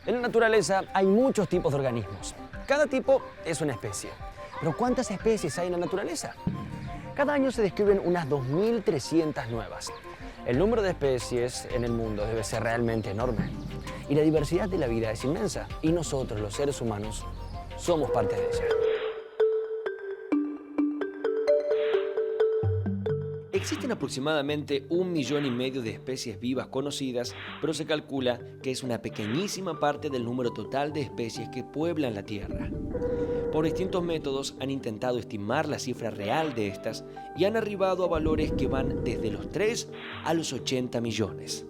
En la naturaleza hay muchos tipos de organismos. Cada tipo es una especie. Pero ¿cuántas especies hay en la naturaleza? Cada año se descubren unas 2.300 nuevas. El número de especies en el mundo debe ser realmente enorme. Y la diversidad de la vida es inmensa. Y nosotros, los seres humanos, somos parte de ella. Existen aproximadamente 1,5 millones de especies vivas conocidas, pero se calcula que es una pequeñísima parte del número total de especies que pueblan la Tierra. Por distintos métodos han intentado estimar la cifra real de estas y han arribado a valores que van desde los 3 a los 80 millones.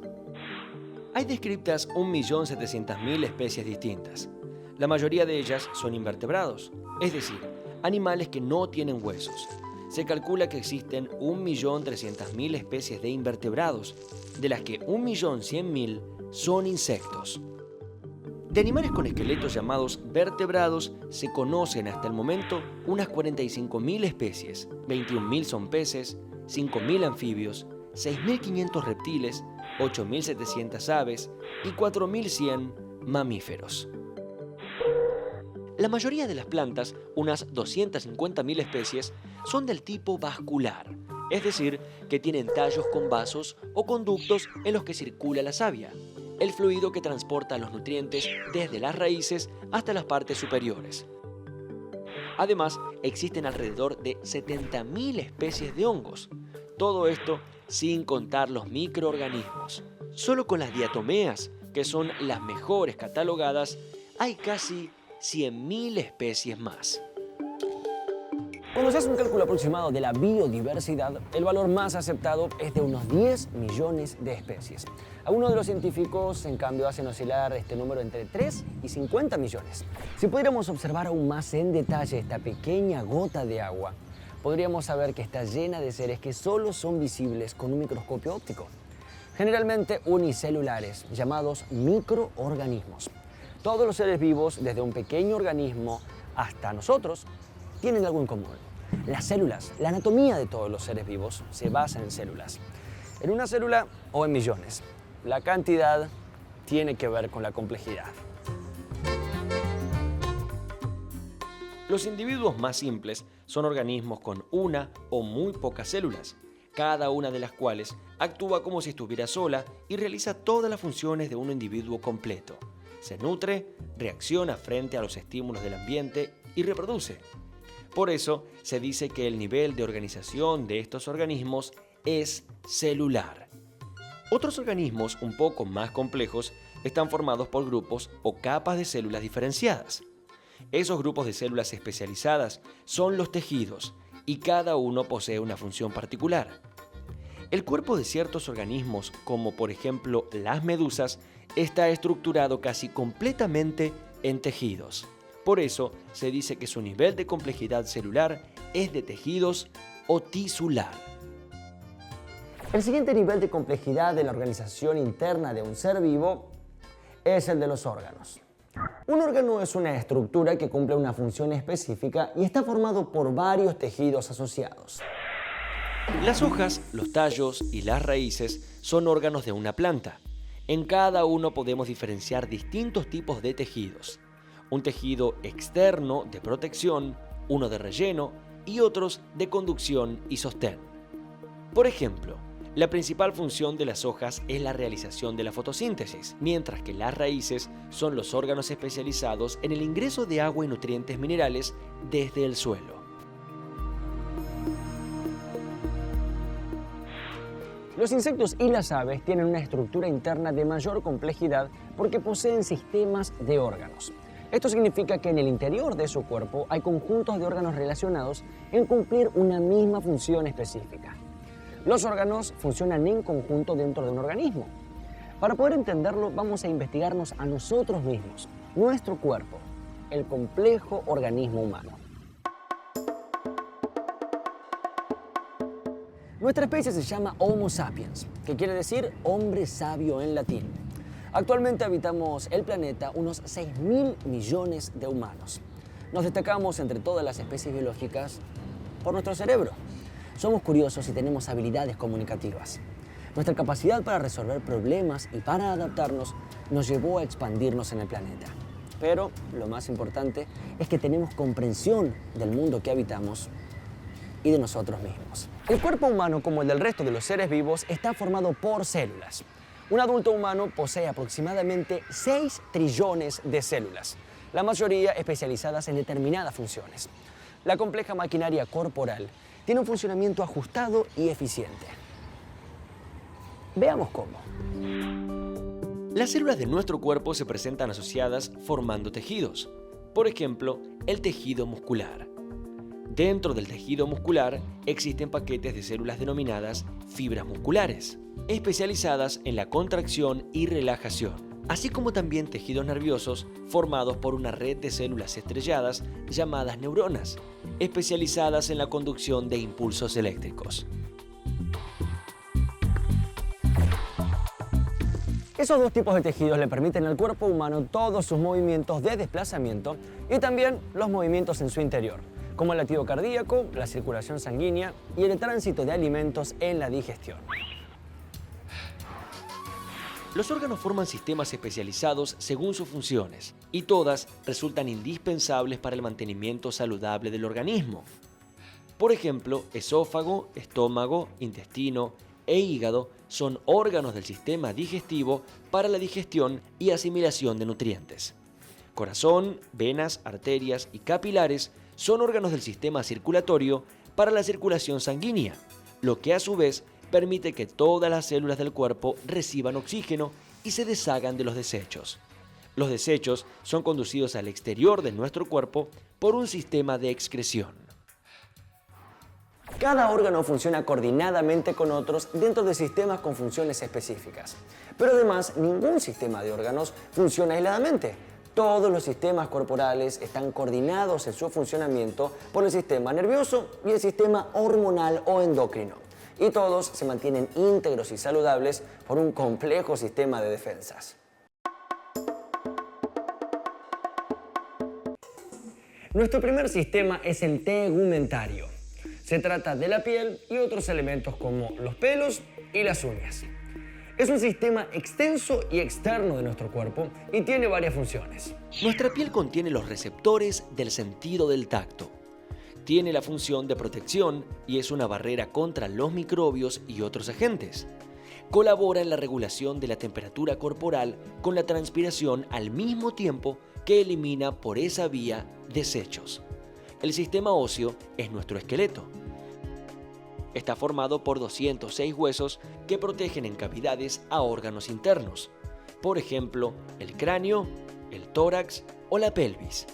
Hay descritas 1.700.000 especies distintas. La mayoría de ellas son invertebrados, es decir, animales que no tienen huesos. Se calcula que existen 1.300.000 especies de invertebrados, de las que 1.100.000 son insectos. De animales con esqueletos llamados vertebrados se conocen hasta el momento unas 45.000 especies, 21.000 son peces, 5.000 anfibios, 6.500 reptiles, 8.700 aves y 4.100 mamíferos. La mayoría de las plantas, unas 250.000 especies, son del tipo vascular, es decir, que tienen tallos con vasos o conductos en los que circula la savia, el fluido que transporta los nutrientes desde las raíces hasta las partes superiores. Además, existen alrededor de 70.000 especies de hongos. Todo esto sin contar los microorganismos. Solo con las diatomeas, que son las mejores catalogadas, hay casi 100.000 especies más. Cuando se hace un cálculo aproximado de la biodiversidad, el valor más aceptado es de unos 10 millones de especies. Algunos de los científicos, en cambio, hacen oscilar este número entre 3 y 50 millones. Si pudiéramos observar aún más en detalle esta pequeña gota de agua, podríamos saber que está llena de seres que solo son visibles con un microscopio óptico, generalmente unicelulares, llamados microorganismos. Todos los seres vivos, desde un pequeño organismo hasta nosotros, tienen algo en común. Las células, la anatomía de todos los seres vivos se basa en células. En una célula o en millones. La cantidad tiene que ver con la complejidad. Los individuos más simples son organismos con una o muy pocas células, cada una de las cuales actúa como si estuviera sola y realiza todas las funciones de un individuo completo. Se nutre, reacciona frente a los estímulos del ambiente y reproduce. Por eso se dice que el nivel de organización de estos organismos es celular. Otros organismos un poco más complejos están formados por grupos o capas de células diferenciadas. Esos grupos de células especializadas son los tejidos y cada uno posee una función particular. El cuerpo de ciertos organismos, como por ejemplo las medusas, está estructurado casi completamente en tejidos. Por eso se dice que su nivel de complejidad celular es de tejidos o tisular. El siguiente nivel de complejidad de la organización interna de un ser vivo es el de los órganos. Un órgano es una estructura que cumple una función específica y está formado por varios tejidos asociados. Las hojas, los tallos y las raíces son órganos de una planta. En cada uno podemos diferenciar distintos tipos de tejidos. Un tejido externo de protección, uno de relleno y otros de conducción y sostén. Por ejemplo, la principal función de las hojas es la realización de la fotosíntesis, mientras que las raíces son los órganos especializados en el ingreso de agua y nutrientes minerales desde el suelo. Los insectos y las aves tienen una estructura interna de mayor complejidad porque poseen sistemas de órganos. Esto significa que en el interior de su cuerpo hay conjuntos de órganos relacionados en cumplir una misma función específica. Los órganos funcionan en conjunto dentro de un organismo. Para poder entenderlo, vamos a investigarnos a nosotros mismos, nuestro cuerpo, el complejo organismo humano. Nuestra especie se llama Homo sapiens, que quiere decir hombre sabio en latín. Actualmente habitamos el planeta unos 6.000 millones de humanos. Nos destacamos entre todas las especies biológicas por nuestro cerebro. Somos curiosos y tenemos habilidades comunicativas. Nuestra capacidad para resolver problemas y para adaptarnos nos llevó a expandirnos en el planeta. Pero lo más importante es que tenemos comprensión del mundo que habitamos y de nosotros mismos. El cuerpo humano, como el del resto de los seres vivos, está formado por células. Un adulto humano posee aproximadamente 6 trillones de células, la mayoría especializadas en determinadas funciones. La compleja maquinaria corporal tiene un funcionamiento ajustado y eficiente. Veamos cómo. Las células de nuestro cuerpo se presentan asociadas formando tejidos. Por ejemplo, el tejido muscular. Dentro del tejido muscular existen paquetes de células denominadas fibras musculares, especializadas en la contracción y relajación, así como también tejidos nerviosos formados por una red de células estrelladas llamadas neuronas, especializadas en la conducción de impulsos eléctricos. Esos dos tipos de tejidos le permiten al cuerpo humano todos sus movimientos de desplazamiento y también los movimientos en su interior, como el latido cardíaco, la circulación sanguínea y el tránsito de alimentos en la digestión. Los órganos forman sistemas especializados según sus funciones, y todas resultan indispensables para el mantenimiento saludable del organismo. Por ejemplo, esófago, estómago, intestino e hígado son órganos del sistema digestivo para la digestión y asimilación de nutrientes. Corazón, venas, arterias y capilares son órganos del sistema circulatorio para la circulación sanguínea, lo que a su vez permite que todas las células del cuerpo reciban oxígeno y se deshagan de los desechos. Los desechos son conducidos al exterior de nuestro cuerpo por un sistema de excreción. Cada órgano funciona coordinadamente con otros dentro de sistemas con funciones específicas. Pero además, ningún sistema de órganos funciona aisladamente. Todos los sistemas corporales están coordinados en su funcionamiento por el sistema nervioso y el sistema hormonal o endocrino. Y todos se mantienen íntegros y saludables por un complejo sistema de defensas. Nuestro primer sistema es el tegumentario. Se trata de la piel y otros elementos como los pelos y las uñas. Es un sistema extenso y externo de nuestro cuerpo y tiene varias funciones. Nuestra piel contiene los receptores del sentido del tacto. Tiene la función de protección y es una barrera contra los microbios y otros agentes. Colabora en la regulación de la temperatura corporal con la transpiración al mismo tiempo que elimina por esa vía desechos. El sistema óseo es nuestro esqueleto. Está formado por 206 huesos que protegen en cavidades a órganos internos. Por ejemplo, el cráneo, el tórax o la pelvis.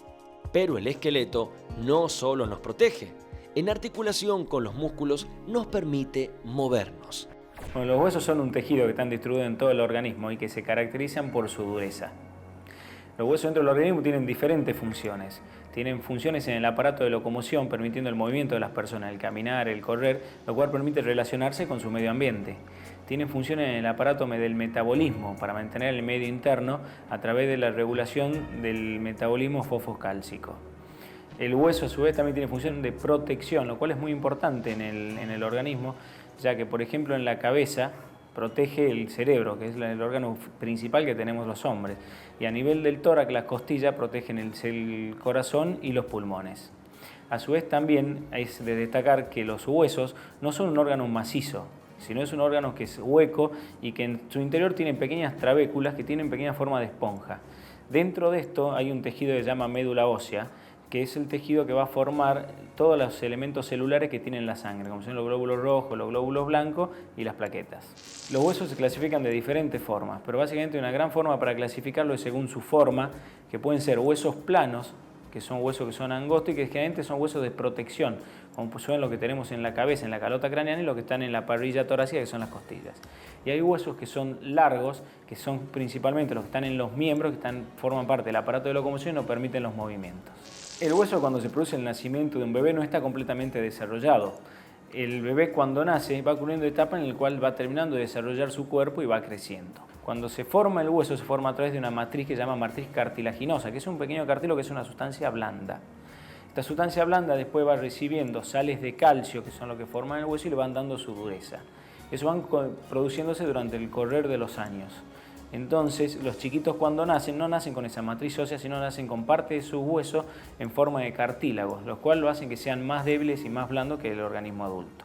Pero el esqueleto no solo nos protege, en articulación con los músculos nos permite movernos. Bueno, los huesos son un tejido que están distribuidos en todo el organismo y que se caracterizan por su dureza. Los huesos dentro del organismo tienen diferentes funciones. Tienen funciones en el aparato de locomoción, permitiendo el movimiento de las personas, el caminar, el correr, lo cual permite relacionarse con su medio ambiente. Tienen funciones en el aparato del metabolismo, para mantener el medio interno a través de la regulación del metabolismo fosfocálcico. El hueso, a su vez, también tiene función de protección, lo cual es muy importante en el organismo, ya que, por ejemplo, en la cabeza protege el cerebro, que es el órgano principal que tenemos los hombres. Y a nivel del tórax, las costillas protegen el corazón y los pulmones. A su vez, también es de destacar que los huesos no son un órgano macizo, sino es un órgano que es hueco y que en su interior tiene pequeñas trabéculas que tienen pequeña forma de esponja. Dentro de esto hay un tejido que se llama médula ósea, que es el tejido que va a formar todos los elementos celulares que tienen la sangre, como son los glóbulos rojos, los glóbulos blancos y las plaquetas. Los huesos se clasifican de diferentes formas, pero básicamente una gran forma para clasificarlo es según su forma, que pueden ser huesos planos, que son huesos que son angostos y que generalmente son huesos de protección, como son los que tenemos en la cabeza, en la calota craneana, y los que están en la parrilla torácica, que son las costillas. Y hay huesos que son largos, que son principalmente los que están en los miembros, que forman parte del aparato de locomoción y no permiten los movimientos. El hueso, cuando se produce el nacimiento de un bebé, no está completamente desarrollado. el bebé cuando nace va ocurriendo etapa en la cual va terminando de desarrollar su cuerpo y va creciendo. Cuando se forma el hueso, se forma a través de una matriz que se llama matriz cartilaginosa, que es un pequeño cartílago que es una sustancia blanda. Esta sustancia blanda después va recibiendo sales de calcio, que son lo que forman el hueso, y le van dando su dureza. Eso van produciéndose durante el correr de los años. Entonces, los chiquitos cuando nacen, no nacen con esa matriz ósea, sino nacen con parte de su hueso en forma de cartílagos, lo cual lo hacen que sean más débiles y más blandos que el organismo adulto.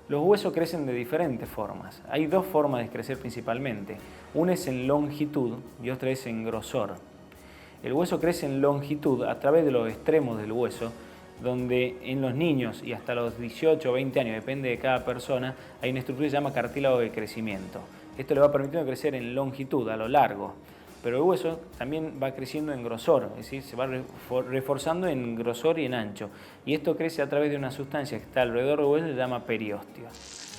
Los huesos crecen de diferentes formas. Hay dos formas de crecer principalmente. Una es en longitud y otra es en grosor. El hueso crece en longitud a través de los extremos del hueso, donde en los niños y hasta los 18 o 20 años, depende de cada persona, hay una estructura que se llama cartílago de crecimiento. Esto le va permitiendo crecer en longitud, a lo largo, pero el hueso también va creciendo en grosor, es decir, se va reforzando en grosor y en ancho. Y esto crece a través de una sustancia que está alrededor del hueso que se llama periósteo.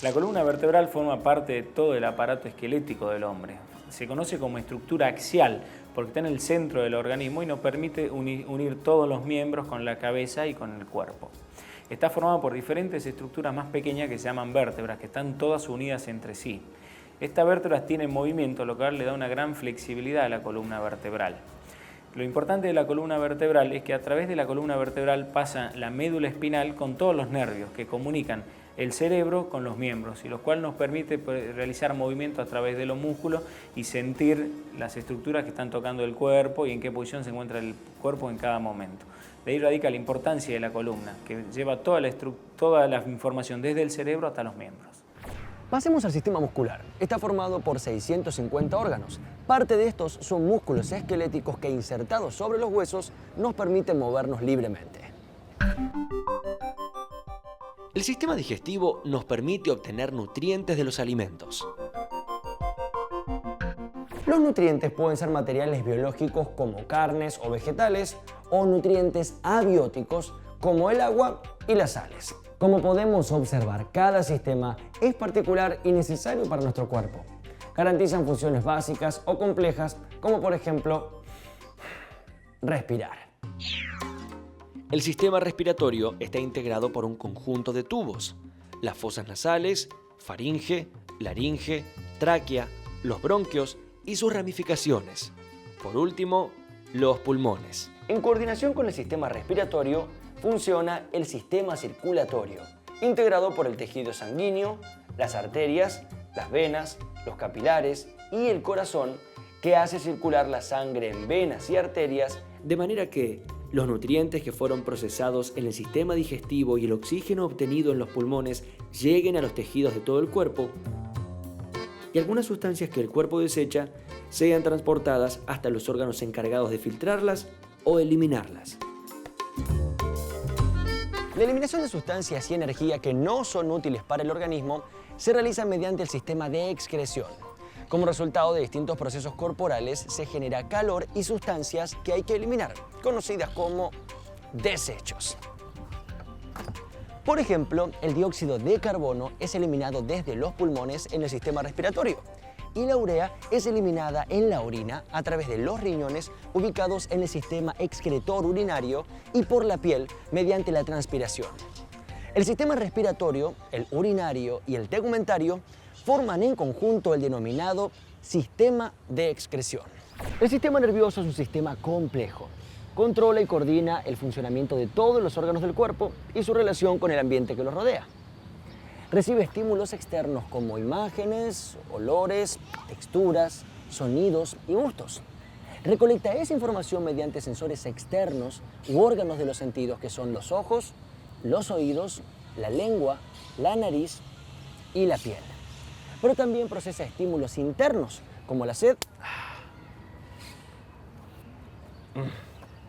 La columna vertebral forma parte de todo el aparato esquelético del hombre. Se conoce como estructura axial porque está en el centro del organismo y nos permite unir todos los miembros con la cabeza y con el cuerpo. Está formado por diferentes estructuras más pequeñas que se llaman vértebras, que están todas unidas entre sí. Estas vértebras tienen movimiento, lo cual le da una gran flexibilidad a la columna vertebral. Lo importante de la columna vertebral es que a través de la columna vertebral pasa la médula espinal con todos los nervios que comunican el cerebro con los miembros, y lo cual nos permite realizar movimientos a través de los músculos y sentir las estructuras que están tocando el cuerpo y en qué posición se encuentra el cuerpo en cada momento. De ahí radica la importancia de la columna, que lleva toda la información desde el cerebro hasta los miembros. Pasemos al sistema muscular. Está formado por 650 órganos. Parte de estos son músculos esqueléticos que, insertados sobre los huesos, nos permiten movernos libremente. El sistema digestivo nos permite obtener nutrientes de los alimentos. Los nutrientes pueden ser materiales biológicos como carnes o vegetales, o nutrientes abióticos como el agua y las sales. Como podemos observar, cada sistema es particular y necesario para nuestro cuerpo. Garantizan funciones básicas o complejas, como por ejemplo, respirar. El sistema respiratorio está integrado por un conjunto de tubos: las fosas nasales, faringe, laringe, tráquea, los bronquios y sus ramificaciones. Por último, los pulmones. En coordinación con el sistema respiratorio, funciona el sistema circulatorio, integrado por el tejido sanguíneo, las arterias, las venas, los capilares y el corazón, que hace circular la sangre en venas y arterias, De manera que los nutrientes que fueron procesados en el sistema digestivo y el oxígeno obtenido en los pulmones lleguen a los tejidos de todo el cuerpo, y algunas sustancias que el cuerpo desecha sean transportadas hasta los órganos encargados de filtrarlas o eliminarlas. La eliminación de sustancias y energía que no son útiles para el organismo se realiza mediante el sistema de excreción. Como resultado de distintos procesos corporales, se genera calor y sustancias que hay que eliminar, conocidas como desechos. Por ejemplo, el dióxido de carbono es eliminado desde los pulmones en el sistema respiratorio, y la urea es eliminada en la orina a través de los riñones ubicados en el sistema excretor urinario y por la piel mediante la transpiración. El sistema respiratorio, el urinario y el tegumentario forman en conjunto el denominado sistema de excreción. El sistema nervioso es un sistema complejo. Controla y coordina el funcionamiento de todos los órganos del cuerpo y su relación con el ambiente que los rodea. Recibe estímulos externos como imágenes, olores, texturas, sonidos y gustos. Recolecta esa información mediante sensores externos u órganos de los sentidos, que son los ojos, los oídos, la lengua, la nariz y la piel. Pero también procesa estímulos internos como la sed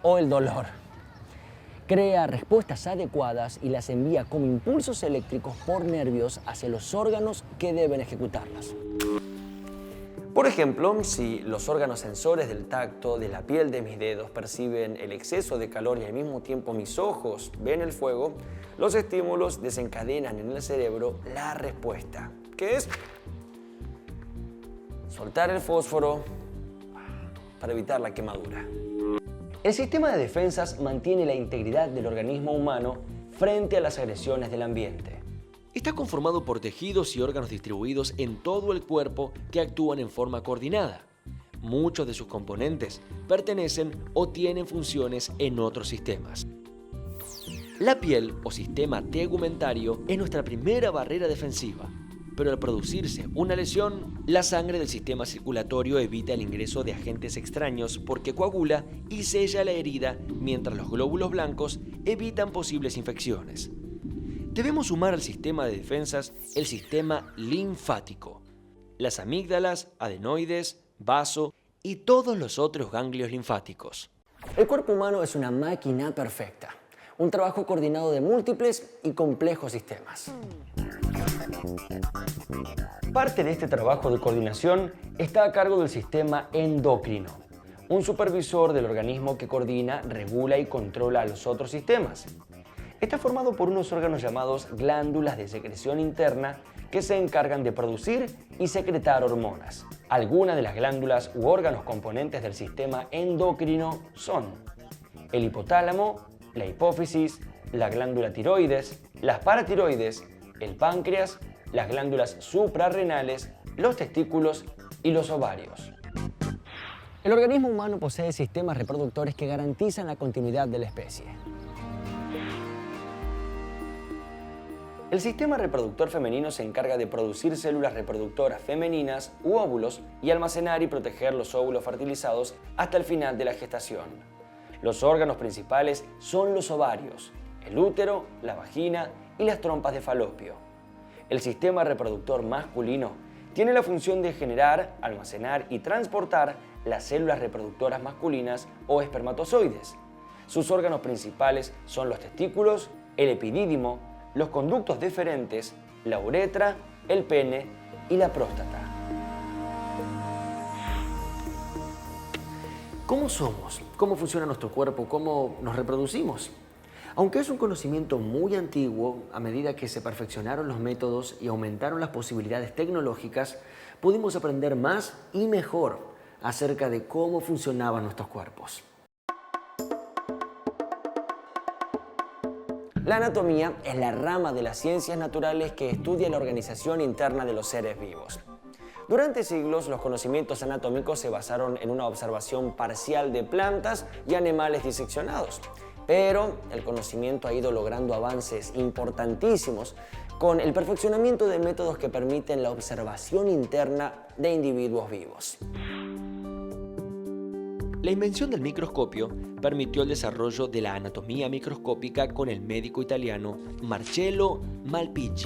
o el dolor. Crea respuestas adecuadas y las envía como impulsos eléctricos por nervios hacia los órganos que deben ejecutarlas. Por ejemplo, si los órganos sensores del tacto, de la piel de mis dedos perciben el exceso de calor y al mismo tiempo mis ojos ven el fuego, los estímulos desencadenan en el cerebro la respuesta, que es soltar el fósforo para evitar la quemadura. El sistema de defensas mantiene la integridad del organismo humano frente a las agresiones del ambiente. Está conformado por tejidos y órganos distribuidos en todo el cuerpo que actúan en forma coordinada. Muchos de sus componentes pertenecen o tienen funciones en otros sistemas. La piel o sistema tegumentario es nuestra primera barrera defensiva, pero al producirse una lesión, la sangre del sistema circulatorio evita el ingreso de agentes extraños porque coagula y sella la herida, mientras los glóbulos blancos evitan posibles infecciones. Debemos sumar al sistema de defensas el sistema linfático, las amígdalas, adenoides, vaso y todos los otros ganglios linfáticos. El cuerpo humano es una máquina perfecta, un trabajo coordinado de múltiples y complejos sistemas. Parte de este trabajo de coordinación está a cargo del sistema endocrino, un supervisor del organismo que coordina, regula y controla a los otros sistemas. Está formado por unos órganos llamados glándulas de secreción interna que se encargan de producir y secretar hormonas. Algunas de las glándulas u órganos componentes del sistema endocrino son el hipotálamo, la hipófisis, la glándula tiroides, las paratiroides, el páncreas, las glándulas suprarrenales, los testículos y los ovarios. El organismo humano posee sistemas reproductores que garantizan la continuidad de la especie. El sistema reproductor femenino se encarga de producir células reproductoras femeninas u óvulos y almacenar y proteger los óvulos fertilizados hasta el final de la gestación. Los órganos principales son los ovarios, el útero, la vagina y las trompas de falopio. El sistema reproductor masculino tiene la función de generar, almacenar y transportar las células reproductoras masculinas o espermatozoides. Sus órganos principales son los testículos, el epidídimo, los conductos deferentes, la uretra, el pene y la próstata. ¿Cómo somos? ¿Cómo funciona nuestro cuerpo? ¿Cómo nos reproducimos? Aunque es un conocimiento muy antiguo, a medida que se perfeccionaron los métodos y aumentaron las posibilidades tecnológicas, pudimos aprender más y mejor acerca de cómo funcionaban nuestros cuerpos. La anatomía es la rama de las ciencias naturales que estudia la organización interna de los seres vivos. Durante siglos, los conocimientos anatómicos se basaron en una observación parcial de plantas y animales diseccionados. Pero el conocimiento ha ido logrando avances importantísimos con el perfeccionamiento de métodos que permiten la observación interna de individuos vivos. La invención del microscopio permitió el desarrollo de la anatomía microscópica con el médico italiano Marcello Malpighi,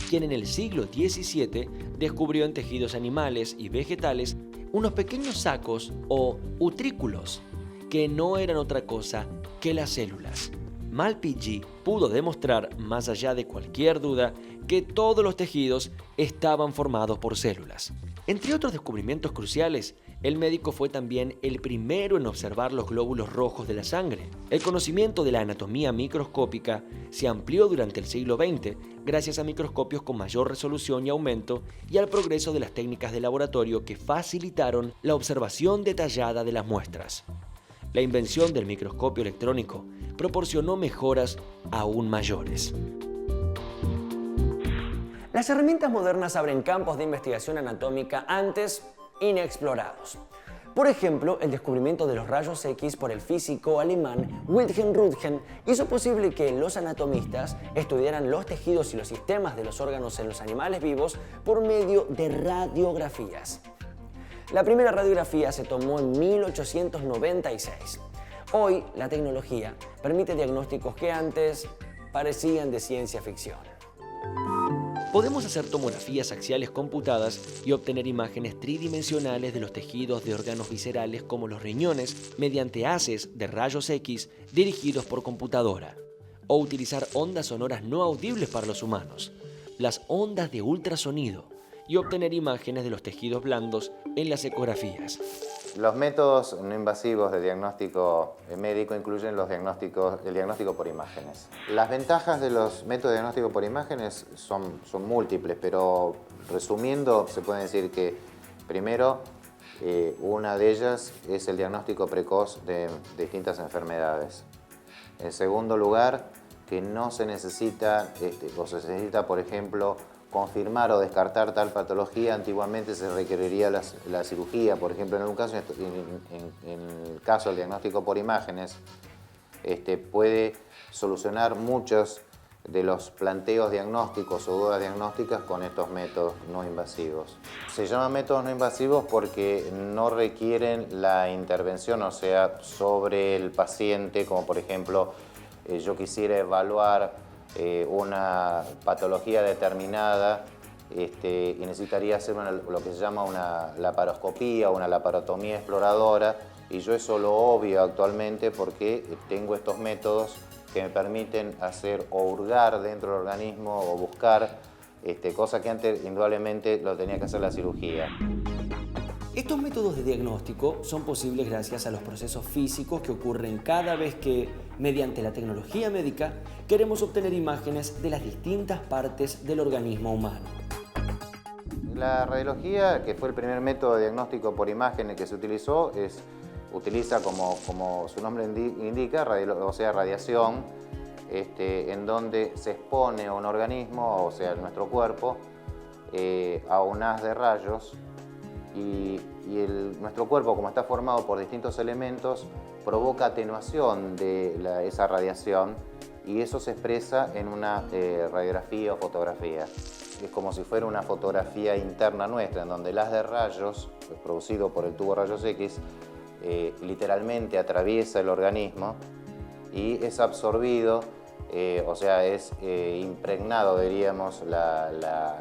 quien en el siglo XVII descubrió en tejidos animales y vegetales unos pequeños sacos o utrículos que no eran otra cosa que las células. Malpighi pudo demostrar, más allá de cualquier duda, que todos los tejidos estaban formados por células. Entre otros descubrimientos cruciales, el médico fue también el primero en observar los glóbulos rojos de la sangre. El conocimiento de la anatomía microscópica se amplió durante el siglo XX gracias a microscopios con mayor resolución y aumento y al progreso de las técnicas de laboratorio que facilitaron la observación detallada de las muestras. La invención del microscopio electrónico proporcionó mejoras aún mayores. Las herramientas modernas abren campos de investigación anatómica antes inexplorados. Por ejemplo, el descubrimiento de los rayos X por el físico alemán Wilhelm Röntgen hizo posible que los anatomistas estudiaran los tejidos y los sistemas de los órganos en los animales vivos por medio de radiografías. La primera radiografía se tomó en 1896. Hoy, la tecnología permite diagnósticos que antes parecían de ciencia ficción. Podemos hacer tomografías axiales computadas y obtener imágenes tridimensionales de los tejidos de órganos viscerales como los riñones mediante haces de rayos X dirigidos por computadora, o utilizar ondas sonoras no audibles para los humanos, las ondas de ultrasonido, y obtener imágenes de los tejidos blandos en las ecografías. Los métodos no invasivos de diagnóstico médico incluyen el diagnóstico por imágenes. Las ventajas de los métodos de diagnóstico por imágenes son múltiples, pero resumiendo se puede decir que primero una de ellas es el diagnóstico precoz de distintas enfermedades. En segundo lugar, que no se necesita, o se necesita, por ejemplo, confirmar o descartar tal patología. Antiguamente se requeriría la cirugía, por ejemplo, en el caso del diagnóstico por imágenes, puede solucionar muchos de los planteos diagnósticos o dudas diagnósticas con estos métodos no invasivos. Se llaman métodos no invasivos porque no requieren la intervención, o sea, sobre el paciente, como por ejemplo, yo quisiera evaluar una patología determinada y necesitaría hacer lo que se llama una laparoscopía o una laparotomía exploradora, y yo eso lo obvio actualmente porque tengo estos métodos que me permiten hacer o hurgar dentro del organismo o buscar cosas que antes indudablemente lo tenía que hacer la cirugía. Estos métodos de diagnóstico son posibles gracias a los procesos físicos que ocurren cada vez que, mediante la tecnología médica, queremos obtener imágenes de las distintas partes del organismo humano. La radiología, que fue el primer método de diagnóstico por imágenes que se utilizó, utiliza, como su nombre indica, radiación, en donde se expone un organismo, o sea, nuestro cuerpo, a un haz de rayos, y nuestro cuerpo, como está formado por distintos elementos, provoca atenuación de esa radiación, y eso se expresa en una radiografía o fotografía. Es como si fuera una fotografía interna nuestra, en donde el haz de rayos, producido por el tubo rayos X, literalmente atraviesa el organismo y es absorbido, o sea, es impregnado, diríamos, la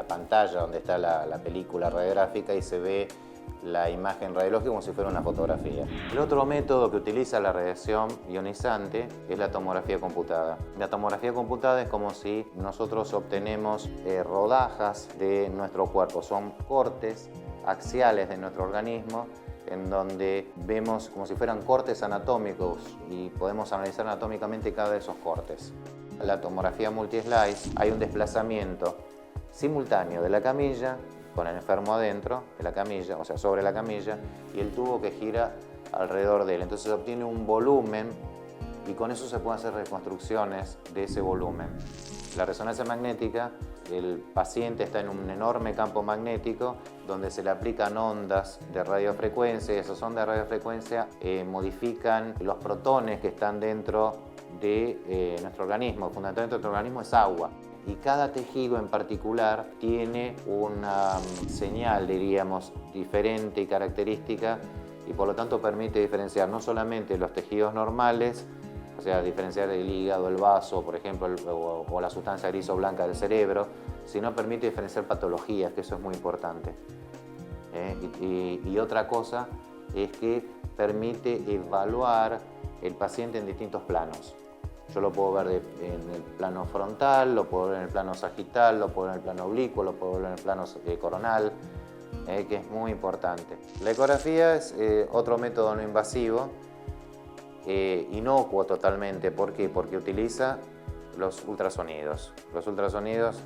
pantalla donde está la película radiográfica, y se ve la imagen radiológica como si fuera una fotografía. El otro método que utiliza la radiación ionizante es la tomografía computada. La tomografía computada es como si nosotros obtenemos rodajas de nuestro cuerpo, son cortes axiales de nuestro organismo, en donde vemos como si fueran cortes anatómicos y podemos analizar anatómicamente cada de esos cortes. En la tomografía multi-slice hay un desplazamiento simultáneo de la camilla con el enfermo adentro de la camilla, o sea, sobre la camilla, y el tubo que gira alrededor de él. Entonces se obtiene un volumen y con eso se pueden hacer reconstrucciones de ese volumen. La resonancia magnética, el paciente está en un enorme campo magnético donde se le aplican ondas de radiofrecuencia, y esas ondas de radiofrecuencia modifican los protones que están dentro de nuestro organismo. Fundamentalmente nuestro organismo es agua, y cada tejido en particular tiene una señal, diríamos, diferente y característica, y por lo tanto permite diferenciar no solamente los tejidos normales, o sea, diferenciar el hígado, el vaso, por ejemplo, o la sustancia gris o blanca del cerebro, sino permite diferenciar patologías, que eso es muy importante. Y otra cosa es que permite evaluar el paciente en distintos planos. Yo lo puedo ver en el plano frontal, lo puedo ver en el plano sagital, lo puedo ver en el plano oblicuo, lo puedo ver en el plano coronal, que es muy importante. La ecografía es otro método no invasivo, inocuo totalmente. ¿Por qué? Porque utiliza los ultrasonidos. Los ultrasonidos,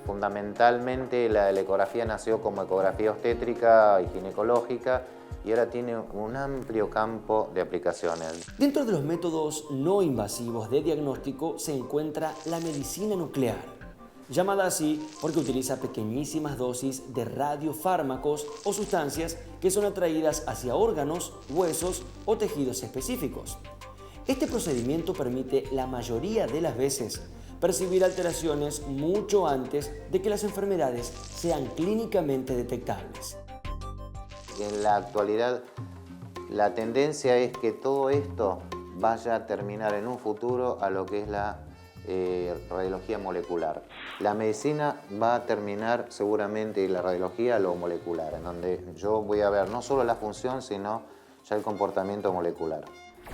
fundamentalmente la ecografía nació como ecografía obstétrica y ginecológica, y ahora tiene un amplio campo de aplicaciones. Dentro de los métodos no invasivos de diagnóstico se encuentra la medicina nuclear, llamada así porque utiliza pequeñísimas dosis de radiofármacos o sustancias que son atraídas hacia órganos, huesos o tejidos específicos. Este procedimiento permite la mayoría de las veces percibir alteraciones mucho antes de que las enfermedades sean clínicamente detectables. En la actualidad, la tendencia es que todo esto vaya a terminar en un futuro a lo que es la radiología molecular. La medicina va a terminar seguramente la radiología a lo molecular, en donde yo voy a ver no solo la función, sino ya el comportamiento molecular.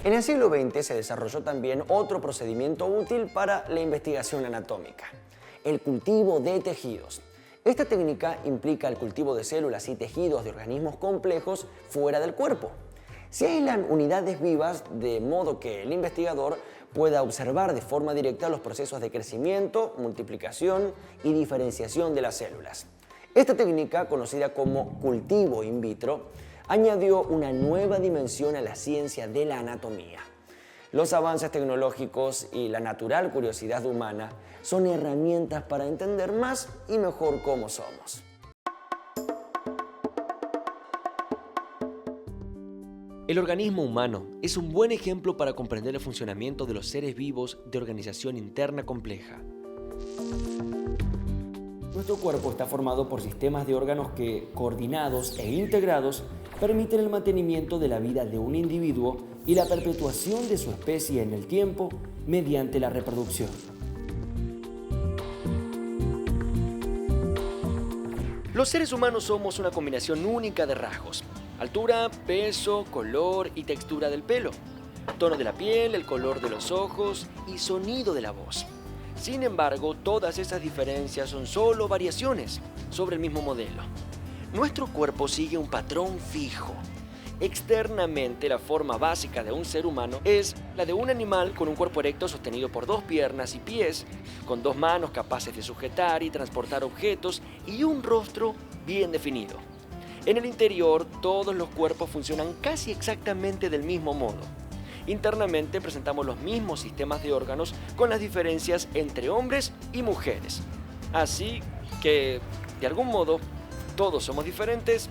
En el siglo XX se desarrolló también otro procedimiento útil para la investigación anatómica: el cultivo de tejidos. Esta técnica implica el cultivo de células y tejidos de organismos complejos fuera del cuerpo. Se aíslan unidades vivas de modo que el investigador pueda observar de forma directa los procesos de crecimiento, multiplicación y diferenciación de las células. Esta técnica, conocida como cultivo in vitro, añadió una nueva dimensión a la ciencia de la anatomía. Los avances tecnológicos y la natural curiosidad humana son herramientas para entender más y mejor cómo somos. El organismo humano es un buen ejemplo para comprender el funcionamiento de los seres vivos de organización interna compleja. Nuestro cuerpo está formado por sistemas de órganos que, coordinados e integrados, permiten el mantenimiento de la vida de un individuo y la perpetuación de su especie en el tiempo mediante la reproducción. Los seres humanos somos una combinación única de rasgos: altura, peso, color y textura del pelo, tono de la piel, el color de los ojos y sonido de la voz. Sin embargo, todas esas diferencias son solo variaciones sobre el mismo modelo. Nuestro cuerpo sigue un patrón fijo. Externamente, la forma básica de un ser humano es la de un animal con un cuerpo erecto sostenido por 2 piernas y pies, con 2 manos capaces de sujetar y transportar objetos y un rostro bien definido. En el interior, todos los cuerpos funcionan casi exactamente del mismo modo. Internamente presentamos los mismos sistemas de órganos con las diferencias entre hombres y mujeres. Así que, de algún modo, todos somos diferentes,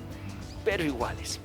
pero iguales.